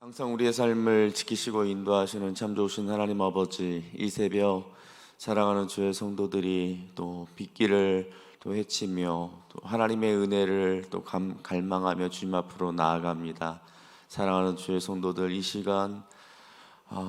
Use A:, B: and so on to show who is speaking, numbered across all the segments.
A: 항상 우리의 삶을 지키시고 인도하시는 참 좋으신 하나님 아버지, 이 새벽 사랑하는 주의 성도들이 또 빗길을 또 헤치며 또 하나님의 은혜를 또 갈망하며 주님 앞으로 나아갑니다. 사랑하는 주의 성도들, 이 시간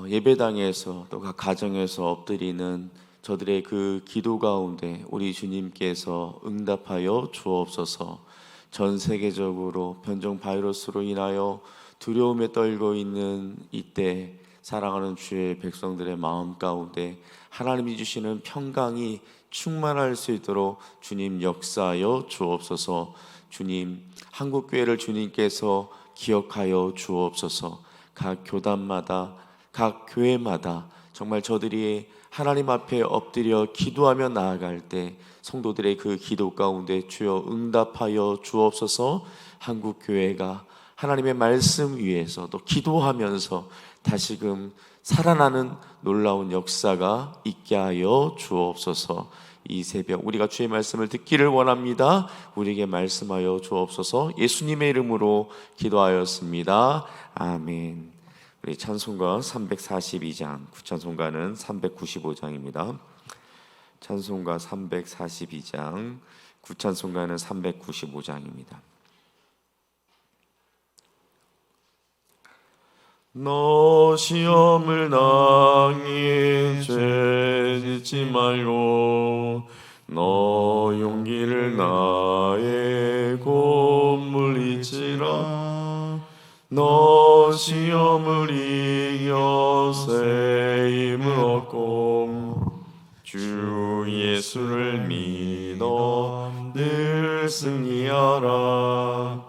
A: 예배당에서 또 각 가정에서 엎드리는 저들의 그 기도 가운데 우리 주님께서 응답하여 주옵소서. 전 세계적으로 변종 바이러스로 인하여 두려움에 떨고 있는 이때 사랑하는 주의 백성들의 마음 가운데 하나님이 주시는 평강이 충만할 수 있도록 주님 역사하여 주옵소서. 주님, 한국교회를 주님께서 기억하여 주옵소서. 각 교단마다, 각 교회마다 정말 저들이 하나님 앞에 엎드려 기도하며 나아갈 때 성도들의 그 기도 가운데 주여 응답하여 주옵소서. 한국교회가 하나님의 말씀 위에서 또 기도하면서 다시금 살아나는 놀라운 역사가 있게 하여 주옵소서. 이 새벽 우리가 주의 말씀을 듣기를 원합니다. 우리에게 말씀하여 주옵소서. 예수님의 이름으로 기도하였습니다. 아멘. 우리 찬송가 342장, 구찬송가는 395장입니다. 찬송가 342장, 구찬송가는 395장입니다. 너 시험을 당해 죄 짓지 말고 너 용기를 나의 곧 물리치라. 너 시험을 이겨 새 힘을 얻고 주 예수를 믿어 늘 승리하라.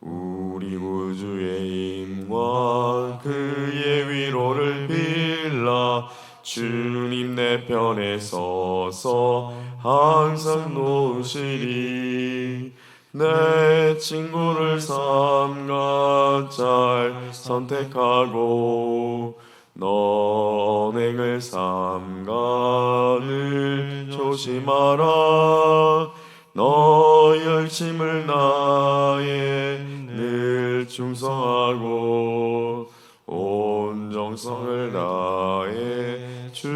A: 우리 구주의 힘과 그의 위로를 빌라. 주님 내 편에 서서 항상 놓으시리. 내 친구를 삼가 잘 선택하고 너 언행을 삼가 늘 조심하라. 너 열심을 다해 늘 충성하고 온 정성을 다해 주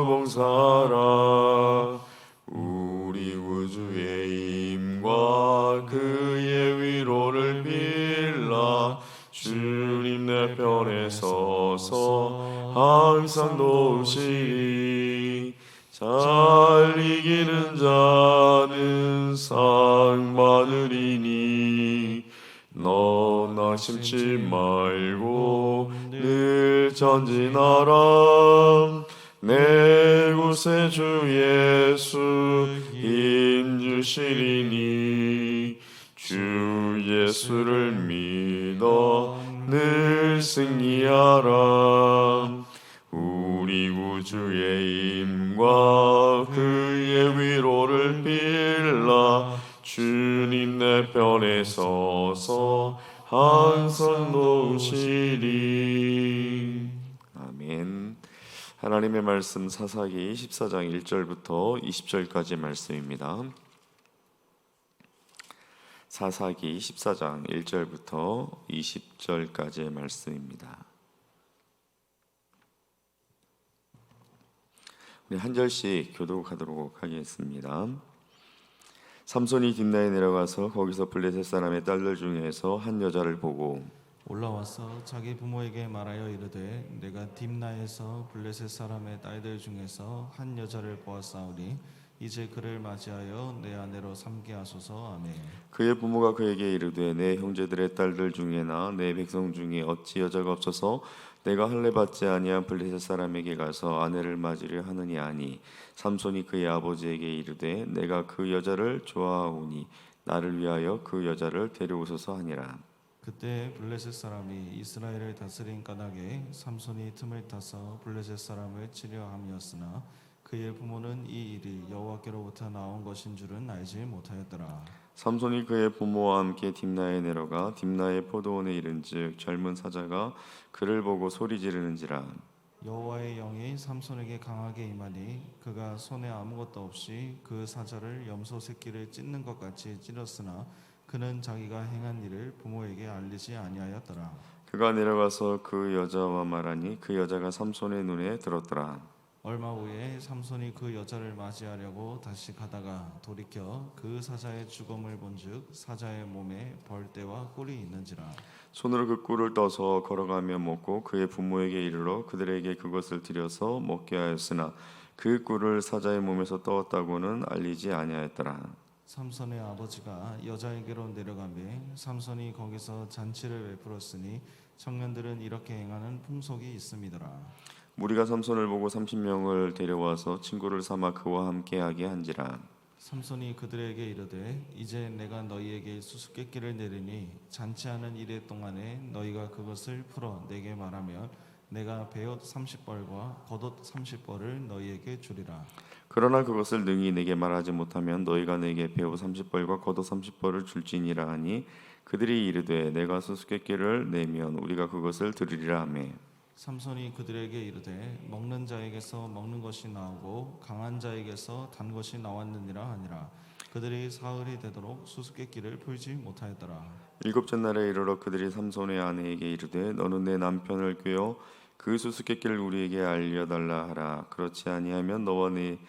A: 봉사하라. 우리 구주의 힘과 그의 위로를 빌라. 주님 내 편에 서서 항상 도우시리. 잘 이기는 자는 상 받으리니 너 낙심치 말고 늘 전진하라. 내 구세주 예수 힘 주시리니 주 예수를 믿어 늘 승리하라. 우리 구주의 힘과 그의 위로를 빌라. 주님 내 편에 서서 항상 놓으시리. 아멘. 하나님의 말씀 사사기 14장 1절부터 20절까지 말씀입니다. 사사기 14장 1절부터 20절까지의 말씀입니다. 우리 한 절씩 교독하도록 하겠습니다. 삼손이 딥나에 내려가서 거기서 블레셋 사람의 딸들 중에서 한 여자를 보고
B: 올라와서 자기 부모에게 말하여 이르되 내가 딥나에서 블레셋 사람의 딸들 중에서 한 여자를 보았사오니 이제 그를 맞이하여 내 아내로 삼게 하소서. 아멘.
A: 그의 부모가 그에게 이르되 내 형제들의 딸들 중에나 내 백성 중에 어찌 여자가 없어서 내가 할례 받지 아니한 블레셋 사람에게 가서 아내를 맞으려 하느니 아니. 삼손이 그의 아버지에게 이르되 내가 그 여자를 좋아하오니 나를 위하여 그 여자를 데려오소서 하니라.
B: 그때 블레셋 사람이 이스라엘을 다스린 까닭에 삼손이 틈을 타서 블레셋 사람을 치려 함이었으나 그의 부모는 이 일이 여호와께로부터 나온 것인 줄은 알지 못하였더라.
A: 삼손이 그의 부모와 함께 딥나에 내려가 딥나의 포도원에 이른즉 젊은 사자가 그를 보고 소리 지르는지라.
B: 여호와의 영이 삼손에게 강하게 임하니 그가 손에 아무것도 없이 그 사자를 염소 새끼를 찢는 것 같이 찢었으나 그는 자기가 행한 일을 부모에게 알리지 아니하였더라.
A: 그가 내려가서 그 여자와 말하니 그 여자가 삼손의 눈에 들었더라.
B: 얼마 후에 삼손이 그 여자를 맞이하려고 다시 가다가 돌이켜 그 사자의 죽음을 본즉 사자의 몸에 벌떼와 꿀이 있는지라.
A: 손으로 그 꿀을 떠서 걸어가며 먹고 그의 부모에게 이르러 그들에게 그것을 드려서 먹게 하였으나 그 꿀을 사자의 몸에서 떠왔다고는 알리지 아니하였더라.
B: 삼손의 아버지가 여자에게로 내려가매 삼손이 거기서 잔치를 베풀었으니 청년들은 이렇게 행하는 풍속이 있음이더라.
A: 무리가 삼손을 보고 30명을 데려와서 친구를 삼아 그와 함께하게 한지라.
B: 삼손이 그들에게 이르되 이제 내가 너희에게 수수께끼를 내리니 잔치하는 이래 동안에 너희가 그것을 풀어 내게 말하면 내가 베옷 30벌과 겉옷 30벌을 너희에게 주리라.
A: 그러나 그것을 능히 내게 말하지 못하면 너희가 내게 배우 30벌과 겉옷 30벌을 줄지니라 하니 그들이 이르되 내가 수수께끼를 내면 우리가 그것을 들으리라 하매
B: 삼손이 그들에게 이르되 먹는 자에게서 먹는 것이 나오고 강한 자에게서 단 것이 나왔느니라 하니라. 그들이 사흘이 되도록 수수께끼를 풀지 못하였더라.
A: 일곱째 날에 이르러 그들이 삼손의 아내에게 이르되 너는 내 남편을 꾀어 그 수수께끼를 우리에게 알려달라 하라. 그렇지 아니하면 너와 네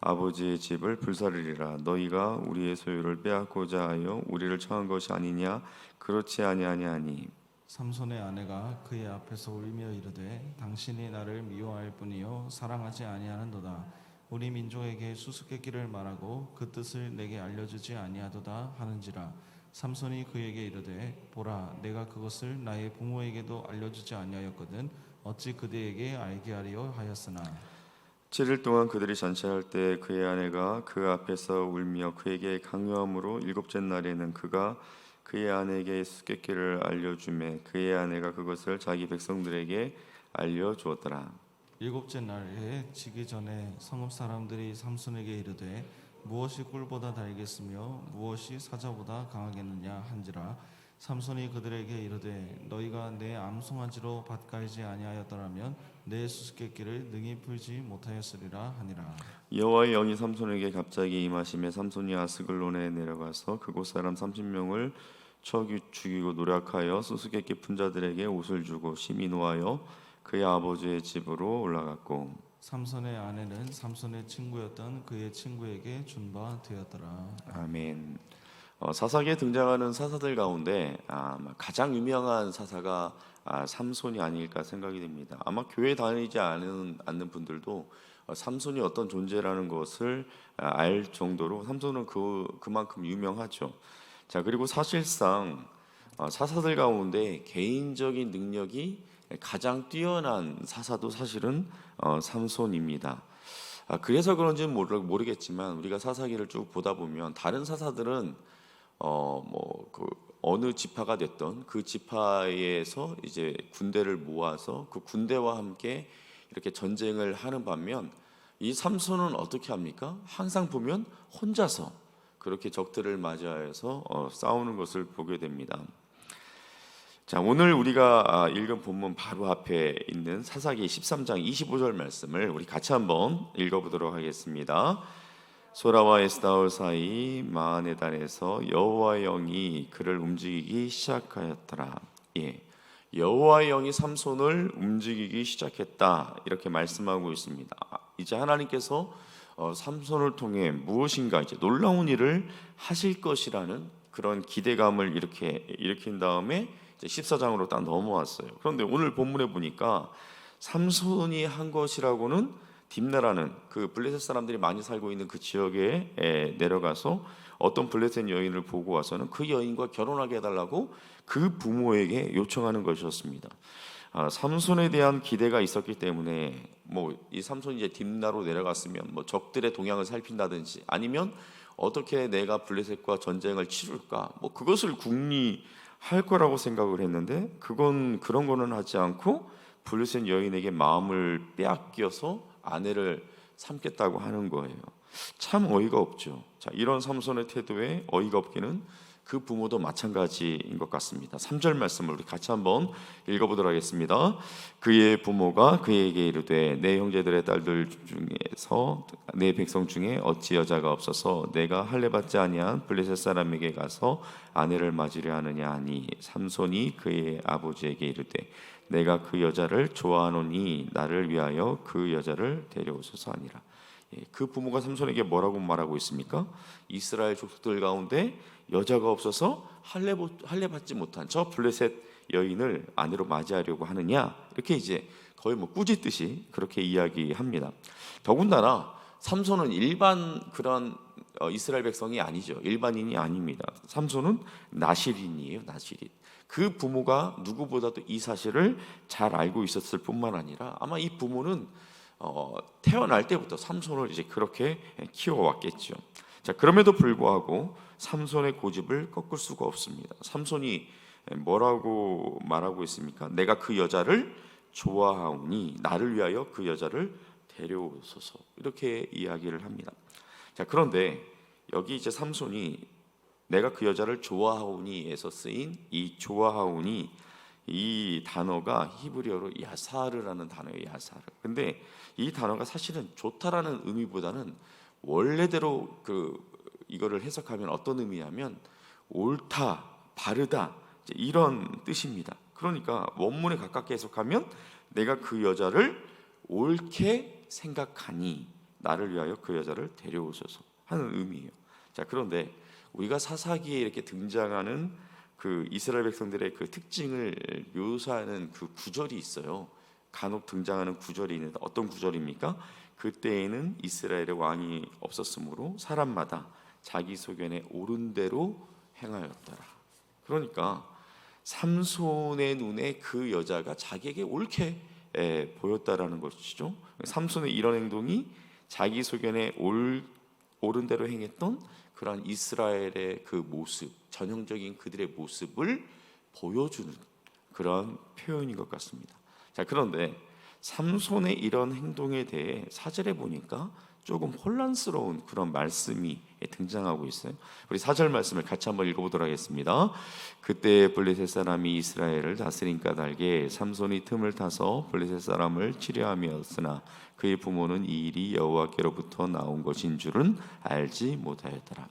A: 아버지의 집을 불사르리라. 너희가 우리의 소유를 빼앗고자 하여 우리를 청한 것이 아니냐. 그렇지 아니하니
B: 삼손의 아내가 그의 앞에서 울며 이르되 당신이 나를 미워할 뿐이요 사랑하지 아니하는도다. 우리 민족에게 수수께끼를 말하고 그 뜻을 내게 알려주지 아니하도다 하는지라. 삼손이 그에게 이르되 보라 내가 그것을 나의 부모에게도 알려주지 아니하였거든 어찌 그대에게 알게 하려 하였으나.
A: 7일 동안 그들이 잔치할 때 그의 아내가 그 앞에서 울며 그에게 강요함으로 일곱째 날에는 그가 그의 아내에게 수수께끼를 알려주매 그의 아내가 그것을 자기 백성들에게 알려주었더라.
B: 일곱째 날에 지기 전에 성읍 사람들이 삼손에게 이르되 무엇이 꿀보다 달겠으며 무엇이 사자보다 강하겠느냐 한지라. 삼손이 그들에게 이르되 너희가 내 암송아지로 밭갈지 아니하였더라면 내 수수께끼를 능히 풀지 못하였으리라 하니라.
A: 여호와의 영이 삼손에게 갑자기 임하심에 삼손이 아스글론에 내려가서 그곳 사람 30명을 쳐 죽이고 노력하여 수수께끼 푼 자들에게 옷을 주고 심히 노하여 그의 아버지의 집으로 올라갔고
B: 삼손의 아내는 삼손의 친구였던 그의 친구에게 준 바 되었더라.
A: 아멘. 사사기에 등장하는 사사들 가운데 가장 유명한 사사가 삼손이 아닐까 생각이 됩니다. 아마 교회 다니지 않는 분들도 삼손이 어떤 존재라는 것을 알 정도로 삼손은 그만큼 유명하죠. 자, 그리고 사실상 사사들 가운데 개인적인 능력이 가장 뛰어난 사사도 사실은 삼손입니다. 그래서 그런지는 모르겠지만 우리가 사사기를 쭉 보다 보면 다른 사사들은 그 어느 지파가 됐던 그 지파에서 이제 군대를 모아서 그 군대와 함께 이렇게 전쟁을 하는 반면 이 삼손은 어떻게 합니까? 항상 보면 혼자서 그렇게 적들을 맞이하여서 싸우는 것을 보게 됩니다. 자, 오늘 우리가 읽은 본문 바로 앞에 있는 사사기 13장 25절 말씀을 우리 같이 한번 읽어보도록 하겠습니다. 소라와 에스다올 사이 마하네단에서 여호와의 영이 그를 움직이기 시작하였더라. 여호와의 영이 삼손을 움직이기 시작했다 이렇게 말씀하고 있습니다. 이제 하나님께서 삼손을 통해 무엇인가 이제 놀라운 일을 하실 것이라는 그런 기대감을 이렇게 일으킨 다음에 이제 14장으로 딱 넘어왔어요. 그런데 오늘 본문에 보니까 삼손이 한 것이라고는 딥나라는 그 블레셋 사람들이 많이 살고 있는 그 지역에 내려가서 어떤 블레셋 여인을 보고 와서는 그 여인과 결혼하게 해달라고 그 부모에게 요청하는 것이었습니다. 삼손에 대한 기대가 있었기 때문에 이 삼손이 이제 딥나로 내려갔으면 적들의 동향을 살핀다든지 아니면 어떻게 내가 블레셋과 전쟁을 치룰까 그것을 궁리할 거라고 생각을 했는데 그런 거는 하지 않고 블레셋 여인에게 마음을 빼앗겨서 아내를 삼겠다고 하는 거예요. 참 어이가 없죠. 자, 이런 삼손의 태도에 어이가 없기는 그 부모도 마찬가지인 것 같습니다. 3절 말씀을 우리 같이 한번 읽어보도록 하겠습니다. 그의 부모가 그에게 이르되 내 형제들의 딸들 중에서 내 백성 중에 어찌 여자가 없어서 내가 할례 받지 아니한 블레셋 사람에게 가서 아내를 맞으려 하느냐 하니 삼손이 그의 아버지에게 이르되 내가 그 여자를 좋아하노니 나를 위하여 그 여자를 데려오소서 하니라. 그 부모가 삼손에게 뭐라고 말하고 있습니까? 이스라엘 족속들 가운데 여자가 없어서 할례 받지 못한 저 블레셋 여인을 아내로 맞이하려고 하느냐, 이렇게 이제 거의 뭐 꾸짖듯이 그렇게 이야기합니다. 더군다나 삼손은 일반 그런 이스라엘 백성이 아니죠. 일반인이 아닙니다. 삼손은 나실인이에요. 나실인. 그 부모가 누구보다도 이 사실을 잘 알고 있었을 뿐만 아니라 아마 이 부모는 태어날 때부터 삼손을 이제 그렇게 키워왔겠죠. 자, 그럼에도 불구하고 삼손의 고집을 꺾을 수가 없습니다. 삼손이 뭐라고 말하고 있습니까? 내가 그 여자를 좋아하오니 나를 위하여 그 여자를 데려오소서, 이렇게 이야기를 합니다. 자, 그런데 여기 이제 삼손이 내가 그 여자를 좋아하오니에서 쓰인 이 좋아하오니, 이 단어가 히브리어로 야사르라는 단어예요. 야사르. 근데 이 단어가 사실은 좋다라는 의미보다는 원래대로 이거를 해석하면 어떤 의미냐면 옳다, 바르다, 이런 뜻입니다. 그러니까 원문에 가깝게 해석하면 내가 그 여자를 옳게 생각하니 나를 위하여 그 여자를 데려오소서 하는 의미예요. 자, 그런데 우리가 사사기에 이렇게 등장하는 그 이스라엘 백성들의 그 특징을 묘사하는 그 구절이 있어요. 간혹 등장하는 구절이 있는데 어떤 구절입니까? 그때에는 이스라엘의 왕이 없었으므로 사람마다 자기 소견에 옳은 대로 행하였더라. 그러니까 삼손의 눈에 그 여자가 자기에게 옳게 보였다라는 것이죠. 삼손의 이런 행동이 자기 소견에 옳은 대로 행했던 그러한 이스라엘의 그 모습, 전형적인 그들의 모습을 보여주는 그런 표현인 것 같습니다. 자, 그런데 삼손의 이런 행동에 대해 사절에 보니까 조금 혼란스러운 그런 말씀이 등장하고 있어요. 우리 4절 말씀을 같이 한번 읽어보도록 하겠습니다. 그때 블레셋 사람이 이스라엘을 다스린 까닭에 삼손이 틈을 타서 블레셋 사람을 치려함이었으나 그의 부모는 이 일이 여호와께로부터 나온 것인 줄은 알지 못하였더라.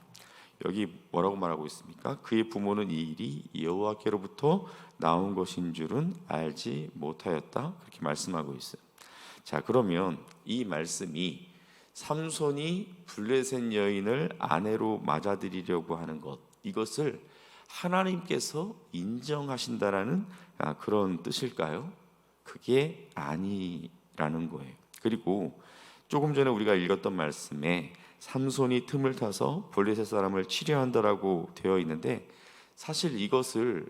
A: 여기 뭐라고 말하고 있습니까? 그의 부모는 이 일이 여호와께로부터 나온 것인 줄은 알지 못하였다, 그렇게 말씀하고 있어요. 자, 그러면 이 말씀이 삼손이 블레셋 여인을 아내로 맞아들이려고 하는 것, 이것을 하나님께서 인정하신다라는 그런 뜻일까요? 그게 아니라는 거예요. 그리고 조금 전에 우리가 읽었던 말씀에 삼손이 틈을 타서 블레셋 사람을 치려한다라고 되어 있는데, 사실 이것을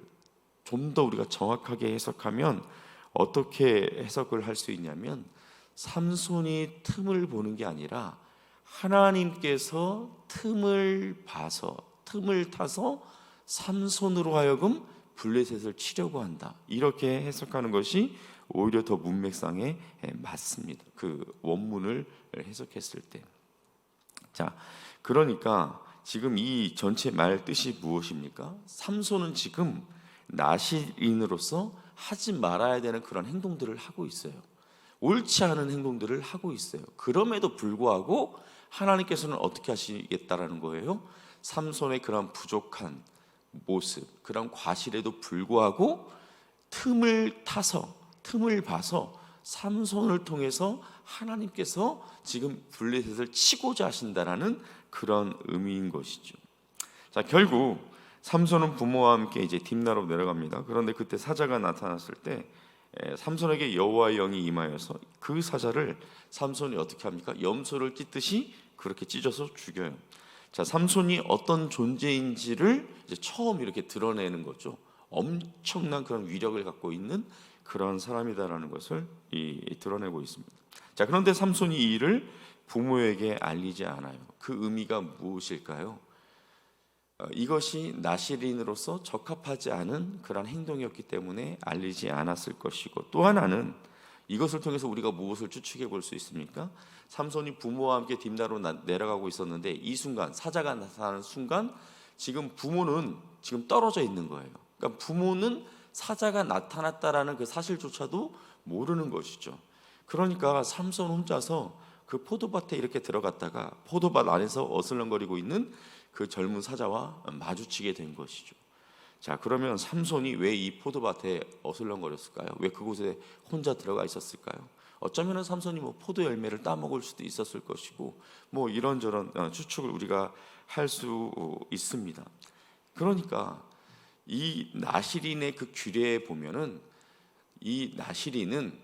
A: 좀 더 우리가 정확하게 해석하면 어떻게 해석을 할 수 있냐면, 삼손이 틈을 보는 게 아니라 하나님께서 틈을 타서 삼손으로 하여금 블레셋을 치려고 한다, 이렇게 해석하는 것이 오히려 더 문맥상에 맞습니다. 그 원문을 해석했을 때. 자, 그러니까 지금 이 전체 말 뜻이 무엇입니까? 삼손은 지금 나실인으로서 하지 말아야 되는 그런 행동들을 하고 있어요. 옳지 않은 행동들을 하고 있어요. 그럼에도 불구하고 하나님께서는 어떻게 하시겠다라는 거예요? 삼손의 그런 부족한 모습, 그런 과실에도 불구하고 틈을 봐서 삼손을 통해서 하나님께서 지금 블레셋을 치고자 하신다라는 그런 의미인 것이죠. 자, 결국 삼손은 부모와 함께 이제 딥나로 내려갑니다. 그런데 그때 사자가 나타났을 때 삼손에게 여호와의 영이 임하여서 그 사자를 삼손이 어떻게 합니까? 염소를 찢듯이 그렇게 찢어서 죽여요. 자, 삼손이 어떤 존재인지를 이제 처음 이렇게 드러내는 거죠. 엄청난 그런 위력을 갖고 있는 그런 사람이다라는 것을 드러내고 있습니다. 자, 그런데 삼손이 이 일을 부모에게 알리지 않아요. 그 의미가 무엇일까요? 이것이 나실인으로서 적합하지 않은 그런 행동이었기 때문에 알리지 않았을 것이고, 또 하나는 이것을 통해서 우리가 무엇을 추측해 볼 수 있습니까? 삼손이 부모와 함께 딥나로 내려가고 있었는데 이 순간 사자가 나타나는 순간 지금 부모는 지금 떨어져 있는 거예요. 그러니까 부모는 사자가 나타났다라는 그 사실조차도 모르는 것이죠. 그러니까 삼손 혼자서 그 포도밭에 이렇게 들어갔다가 포도밭 안에서 어슬렁거리고 있는 그 젊은 사자와 마주치게 된 것이죠. 자, 그러면 삼손이 왜 이 포도밭에 어슬렁거렸을까요? 왜 그곳에 혼자 들어가 있었을까요? 어쩌면 삼손이 뭐 포도 열매를 따먹을 수도 있었을 것이고, 뭐 이런저런 추측을 우리가 할 수 있습니다. 그러니까 이 나시린의 그 규례에 보면은 이 나시린은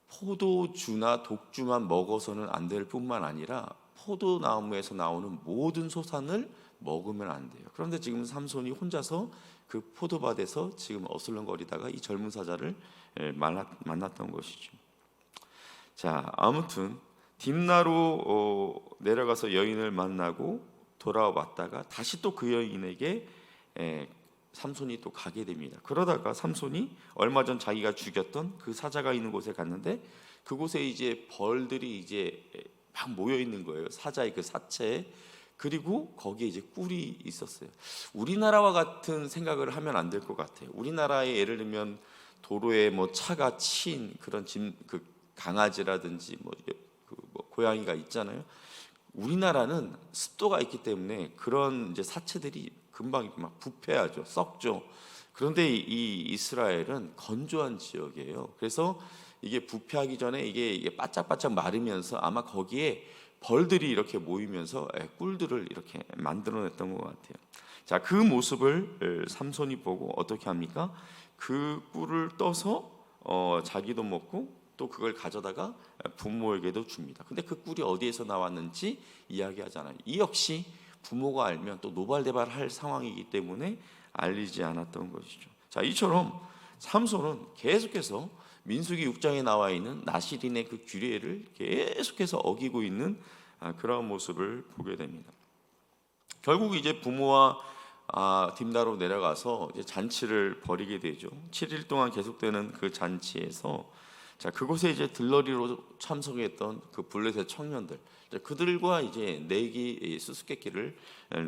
A: 포도주나 독주만 먹어서는 안 될 뿐만 아니라 포도나무에서 나오는 모든 소산을 먹으면 안 돼요. 그런데 지금 삼손이 혼자서 그 포도밭에서 지금 어슬렁거리다가 이 젊은 사자를 만났던 것이죠. 자, 아무튼 딥나로 내려가서 여인을 만나고 돌아왔다가 다시 또 그 여인에게 삼손이 또 가게 됩니다. 그러다가 삼손이 얼마 전 자기가 죽였던 그 사자가 있는 곳에 갔는데 그곳에 이제 벌들이 이제 막 모여 있는 거예요. 사자의 그 사체에. 그리고 거기에 이제 꿀이 있었어요. 우리나라와 같은 생각을 하면 안 될 것 같아요. 우리나라에 예를 들면 도로에 뭐 차가 친 그런 그 강아지라든지 뭐 고양이가 있잖아요. 우리나라는 습도가 있기 때문에 그런 이제 사체들이 금방 막 부패하죠, 썩죠. 그런데 이 이스라엘은 건조한 지역이에요. 그래서 이게 부패하기 전에 이게 바짝바짝 마르면서 아마 거기에 벌들이 이렇게 모이면서 꿀들을 이렇게 만들어냈던 것 같아요. 자, 그 모습을 삼손이 보고 어떻게 합니까? 그 꿀을 떠서 자기도 먹고 또 그걸 가져다가 부모에게도 줍니다. 근데 그 꿀이 어디에서 나왔는지 이야기하잖아요. 이 역시 부모가 알면 또 노발대발할 상황이기 때문에 알리지 않았던 것이죠. 자, 이처럼 삼손은 계속해서 민수기 6장에 나와 있는 나시린의 그 규례를 계속해서 어기고 있는 그런 모습을 보게 됩니다. 결국 이제 부모와 딥나로 내려가서 이제 잔치를 벌이게 되죠. 7일 동안 계속되는 그 잔치에서 자, 그곳에 이제 들러리로 참석했던 그 블레셋 청년들, 그들과 이제 내기 수수께끼를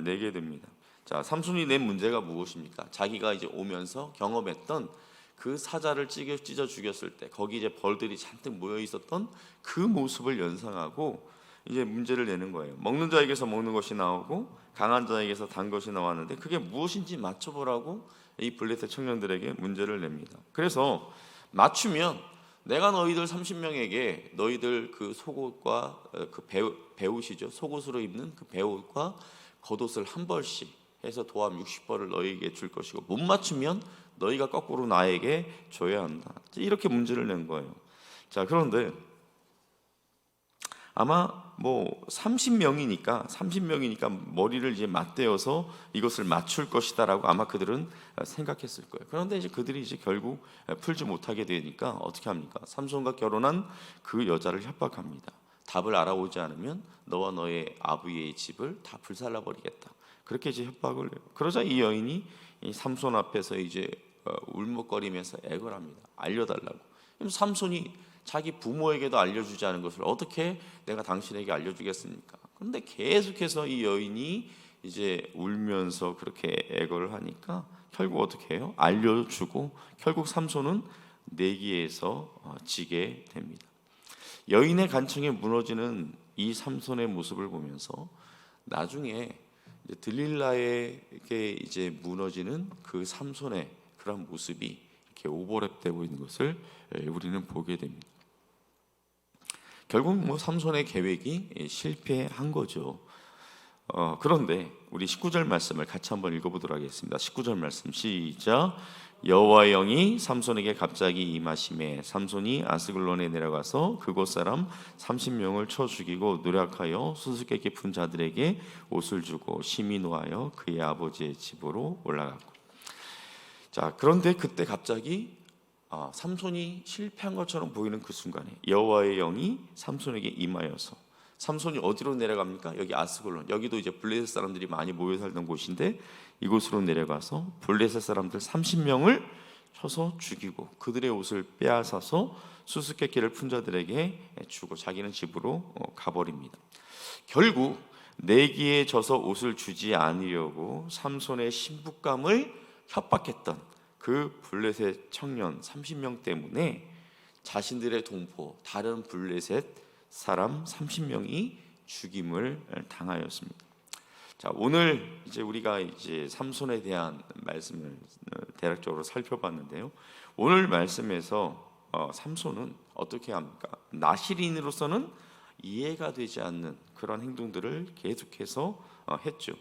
A: 내게 됩니다. 자, 삼손이 낸 문제가 무엇입니까? 자기가 이제 오면서 경험했던 그 사자를 찢어 죽였을 때 거기 이제 벌들이 잔뜩 모여 있었던 그 모습을 연상하고 이제 문제를 내는 거예요. 먹는 자에게서 먹는 것이 나오고 강한 자에게서 단 것이 나왔는데 그게 무엇인지 맞춰보라고 이 블레셋 청년들에게 문제를 냅니다. 그래서 맞추면 내가 너희들 30명에게 너희들 그 속옷과 그 배옷이죠. 속옷으로 입는 그 배옷과 겉옷을 한 벌씩 해서 도합 60벌을 너희에게 줄 것이고 못 맞추면 너희가 거꾸로 나에게 줘야 한다. 이렇게 문제를 낸 거예요. 자, 그런데 아마 뭐 30명이니까 머리를 이제 맞대어서 이것을 맞출 것이다라고 아마 그들은 생각했을 거예요. 그런데 이제 그들이 이제 결국 풀지 못하게 되니까 어떻게 합니까? 삼손과 결혼한 그 여자를 협박합니다. 답을 알아오지 않으면 너와 너의 아부의 집을 다 불살라 버리겠다. 그렇게 이제 협박을 해요. 그러자 이 여인이 이 삼손 앞에서 이제 울먹거리면서 애걸합니다. 알려달라고. 그럼 삼손이 자기 부모에게도 알려주지 않은 것을 어떻게 내가 당신에게 알려주겠습니까? 그런데 계속해서 이 여인이 이제 울면서 그렇게 애걸을 하니까 결국 어떻게 해요? 알려주고 결국 삼손은 내기에서 지게 됩니다. 여인의 간청에 무너지는 이 삼손의 모습을 보면서 나중에 이제 들릴라에게 이제 무너지는 그 삼손의 그런 모습이 이렇게 오버랩되고 있는 것을 우리는 보게 됩니다. 결국 뭐 삼손의 계획이 실패한 거죠. 그런데 우리 19절 말씀을 같이 한번 읽어보도록 하겠습니다. 19절 말씀 시작. 여호와의 영이 삼손에게 갑자기 임하심에 삼손이 아스글론에 내려가서 그곳 사람 30명을 쳐 죽이고 노력하여 수수께끼 푼 자들에게 옷을 주고 심히 노하여 그의 아버지의 집으로 올라갔고. 자, 그런데 그때 갑자기 삼손이 실패한 것처럼 보이는 그 순간에 여호와의 영이 삼손에게 임하여서 삼손이 어디로 내려갑니까? 여기 아스글론, 여기도 이제 블레셋 사람들이 많이 모여 살던 곳인데 이곳으로 내려가서 블레셋 사람들 30명을 쳐서 죽이고 그들의 옷을 빼앗아서 수수께끼를 푼 자들에게 주고 자기는 집으로 가버립니다. 결국 내기에 져서 옷을 주지 않으려고 삼손의 신부감을 협박했던 그 블레셋 청년 30명 때문에 자신들의 동포 다른 블레셋 사람 30명이 죽임을 당하였습니다. 자, 오늘 이제 우리가 이제 삼손에 대한 말씀을 대략적으로 살펴봤는데요. 오늘 말씀에서 삼손은 어떻게 합니까? 나실인으로서는 이해가 되지 않는 그런 행동들을 계속해서 했죠.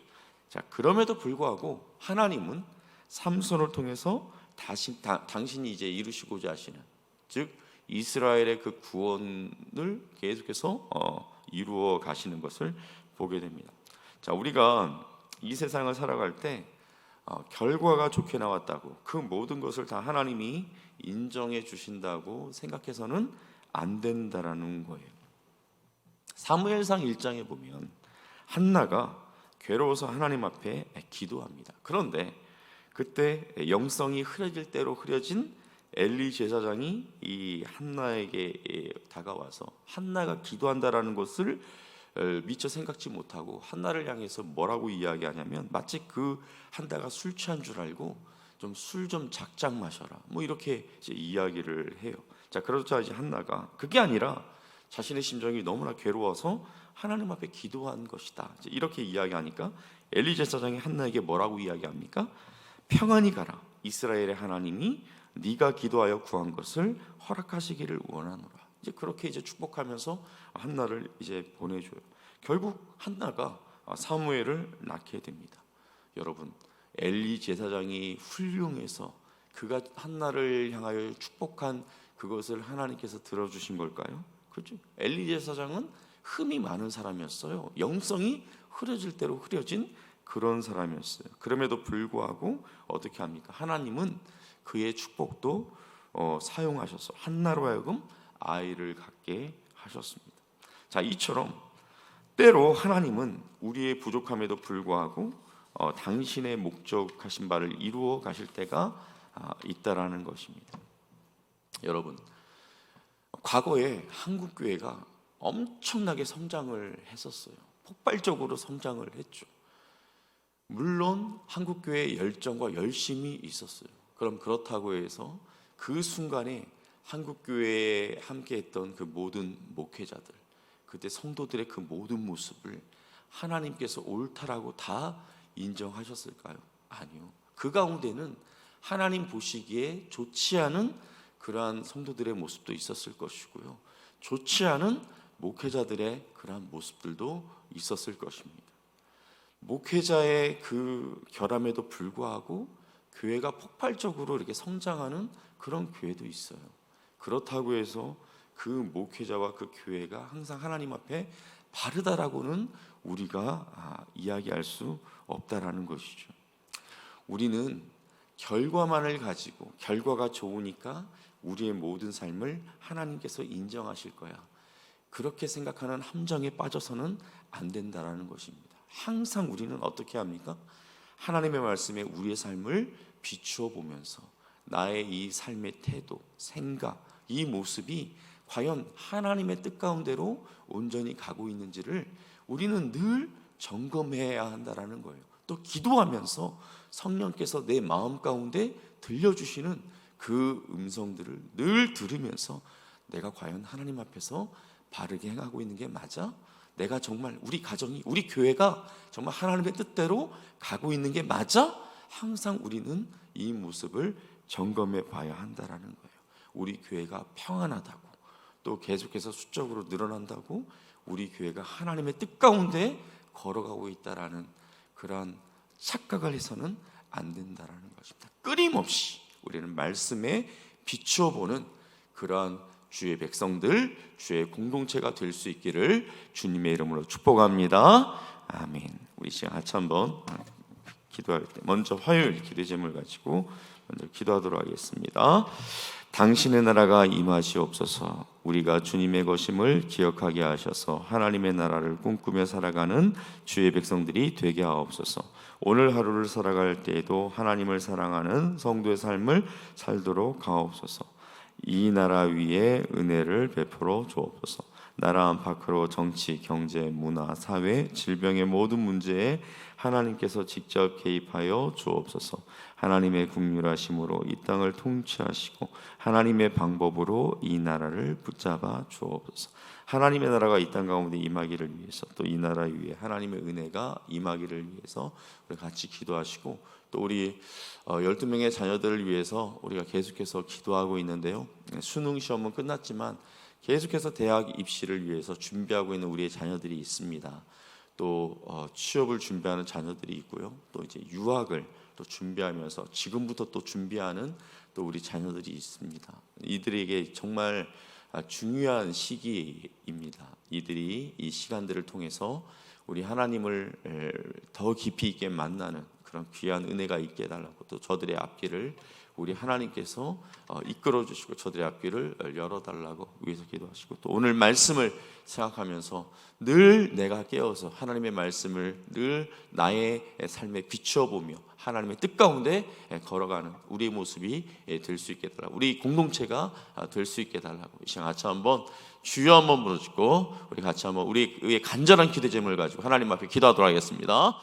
A: 자, 그럼에도 불구하고 하나님은 삼손을 통해서 당신이 이제 이루시고자 하시는, 즉 이스라엘의 그 구원을 계속해서 이루어 가시는 것을 보게 됩니다. 자, 우리가 이 세상을 살아갈 때 결과가 좋게 나왔다고 그 모든 것을 다 하나님이 인정해 주신다고 생각해서는 안 된다라는 거예요. 사무엘상 1장에 보면 한나가 괴로워서 하나님 앞에 기도합니다. 그런데 그때 영성이 흐려질 대로 흐려진 엘리 제사장이 이 한나에게 다가와서 한나가 기도한다라는 것을 미처 생각지 못하고 한나를 향해서 뭐라고 이야기하냐면 마치 그 한나가 술 취한 줄 알고 좀 술 좀 작작 마셔라 뭐 이렇게 이제 이야기를 해요. 자, 그러자 이제 한나가 그게 아니라 자신의 심정이 너무나 괴로워서 하나님 앞에 기도한 것이다 이제 이렇게 이야기하니까 엘리 제사장이 한나에게 뭐라고 이야기합니까? 평안히 가라. 이스라엘의 하나님이 네가 기도하여 구한 것을 허락하시기를 원하노라. 이제 그렇게 이제 축복하면서 한나를 이제 보내줘요. 결국 한나가 사무엘을 낳게 됩니다. 여러분, 엘리 제사장이 훌륭해서 그가 한나를 향하여 축복한 그것을 하나님께서 들어주신 걸까요? 그렇죠? 엘리 제사장은 흠이 많은 사람이었어요. 영성이 흐려질 대로 흐려진 그런 사람이었어요. 그럼에도 불구하고 어떻게 합니까? 하나님은 그의 축복도 사용하셔서 한나로 하여금 아이를 갖게 하셨습니다. 자, 이처럼 때로 하나님은 우리의 부족함에도 불구하고 당신의 목적하신 바를 이루어 가실 때가 있다라는 것입니다. 여러분, 과거에 한국 교회가 엄청나게 성장을 했었어요. 폭발적으로 성장을 했죠. 물론 한국 교회의 열정과 열심이 있었어요. 그럼 그렇다고 해서 그 순간에 한국 교회에 함께했던 그 모든 목회자들, 그때 성도들의 그 모든 모습을 하나님께서 옳다라고 다 인정하셨을까요? 아니요. 그 가운데는 하나님 보시기에 좋지 않은 그러한 성도들의 모습도 있었을 것이고요. 좋지 않은 목회자들의 그러한 모습들도 있었을 것입니다. 목회자의 그 결함에도 불구하고 교회가 폭발적으로 이렇게 성장하는 그런 교회도 있어요. 그렇다고 해서 그 목회자와 그 교회가 항상 하나님 앞에 바르다라고는 우리가 이야기할 수 없다라는 것이죠. 우리는 결과만을 가지고 결과가 좋으니까 우리의 모든 삶을 하나님께서 인정하실 거야, 그렇게 생각하는 함정에 빠져서는 안 된다라는 것입니다. 항상 우리는 어떻게 합니까? 하나님의 말씀에 우리의 삶을 비추어 보면서 나의 이 삶의 태도, 생각, 이 모습이 과연 하나님의 뜻 가운데로 온전히 가고 있는지를 우리는 늘 점검해야 한다라는 거예요. 또 기도하면서 성령께서 내 마음 가운데 들려주시는 그 음성들을 늘 들으면서 내가 과연 하나님 앞에서 바르게 행하고 있는 게 맞아? 내가 정말 우리 가정이, 우리 교회가 정말 하나님의 뜻대로 가고 있는 게 맞아? 항상 우리는 이 모습을 점검해 봐야 한다라는 거예요. 우리 교회가 평안하다고, 또 계속해서 수적으로 늘어난다고 우리 교회가 하나님의 뜻 가운데 걸어가고 있다라는 그러한 착각을 해서는 안 된다라는 것입니다. 끊임없이 우리는 말씀에 비추어 보는 그러한 주의 백성들, 주의 공동체가 될 수 있기를 주님의 이름으로 축복합니다. 아멘. 우리 시간 같이 한번 기도할 때 먼저 화요일 기도 제목을 가지고 먼저 기도하도록 하겠습니다. 당신의 나라가 임하시옵소서. 우리가 주님의 것임을 기억하게 하셔서 하나님의 나라를 꿈꾸며 살아가는 주의 백성들이 되게 하옵소서. 오늘 하루를 살아갈 때에도 하나님을 사랑하는 성도의 삶을 살도록 하옵소서. 이 나라 위에 은혜를 베풀어 주옵소서. 나라 안팎으로 정치, 경제, 문화, 사회, 질병의 모든 문제에 하나님께서 직접 개입하여 주옵소서. 하나님의 긍휼하심으로 이 땅을 통치하시고 하나님의 방법으로 이 나라를 붙잡아 주옵소서. 하나님의 나라가 이 땅 가운데 임하기를 위해서, 또 이 나라 위에 하나님의 은혜가 임하기를 위해서 우리 같이 기도하시고, 또 우리 12명의 자녀들을 위해서 우리가 계속해서 기도하고 있는데요. 수능 시험은 끝났지만 계속해서 대학 입시를 위해서 준비하고 있는 우리의 자녀들이 있습니다. 또 취업을 준비하는 자녀들이 있고요. 또 이제 유학을 또 준비하면서 지금부터 또 준비하는 또 우리 자녀들이 있습니다. 이들에게 정말 중요한 시기입니다. 이들이 이 시간들을 통해서 우리 하나님을 더 깊이 있게 만나는 그런 귀한 은혜가 있게 해달라고, 또 저들의 앞길을 우리 하나님께서 이끌어 주시고 저들의 앞길을 열어달라고 위해서 기도하시고, 또 오늘 말씀을 생각하면서 늘 내가 깨어서 하나님의 말씀을 늘 나의 삶에 비추어보며 하나님의 뜻 가운데 걸어가는 우리의 모습이 될 수 있게 해달라고, 우리 공동체가 될 수 있게 해달라고, 이 시간 같이 한번 주여 한번 부르짖고 우리 같이 한번 우리의 간절한 기도 제목을 가지고 하나님 앞에 기도하도록 하겠습니다.